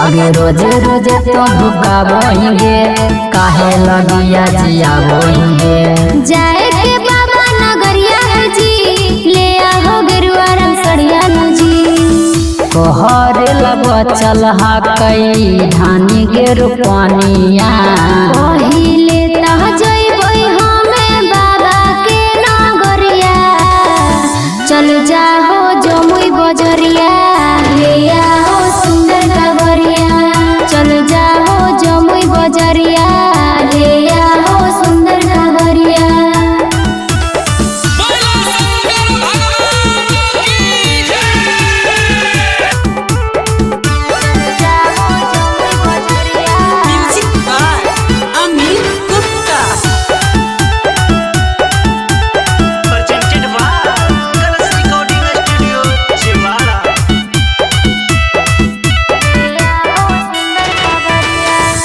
आगे रोजे रोजे तो भुकाबोगे काहे लगिया जिया बोगे जाए के बाबा नगरिया है जी ले आओ गेरुआ रंग सड़िया जी कोहर लब चल हा कई धानी गेरु पानिया पहिले तह जइबई हमें बाबा के नगरिया चल जाओ जमुई बजरिया ले आओ सुंदर नगरिया चल जाओ जमुई बजरिया ले आओ सुंदर नगरिया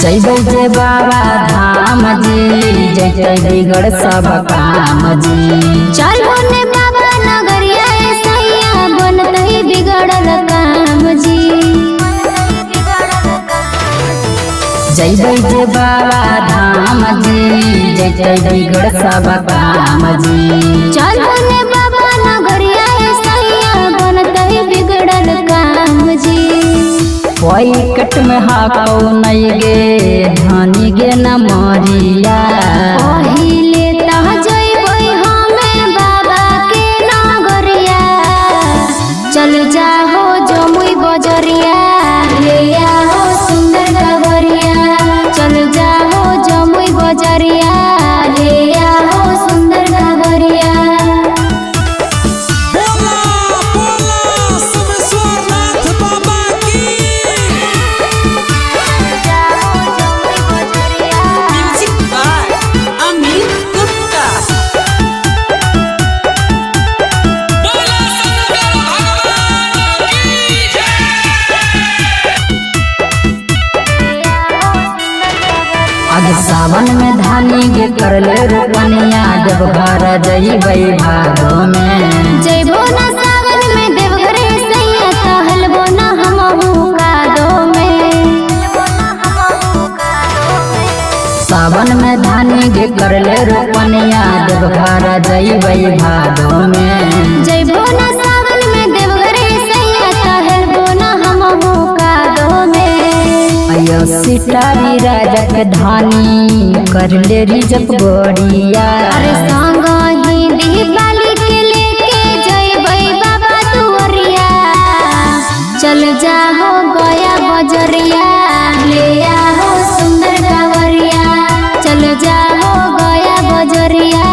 जैबै जे बाबा धाम जी जैसे बिगड़ सब काम जी चलो ने बाबा नगरिया सैया बनतई बिगड़ल काम जी जैबै जे बाबा धाम जी जैसे बिगड़ सब काम जी चलो ने बाबा नगरिया सैया बनतई बिगड़ल काम जी कोई कट में हाकौ नहीं गे धानी गे न मरिया पहिले तह जइबई हमें बाबा के नगरिया चल जाओ जमुई बजरिया ले आओ सुंदर नगरिया चल जाओ जमुई बजरिया ले आओ सुंदर नगरिया आज सावन में धानी गे करले रोपनिया जब घर जइबै भादो में जइबो ना सावन में देवघरे सैया कहलबो ना हमहू कादो में सावन में धानी गे करले रोपनिया जब घर जइबै भादो में जइबो ना सावन में देवघरे सैया कहलबो ना हमहू कादो में अयो सितारी राजक धानी करले रिजप गोड़िया अरे संग ही दीपाली के लेके जइबै बाबा दुवरिया चल जाओ गया बजरिया ले आओ सुंदर कावरिया चल जाओ गया बजरिया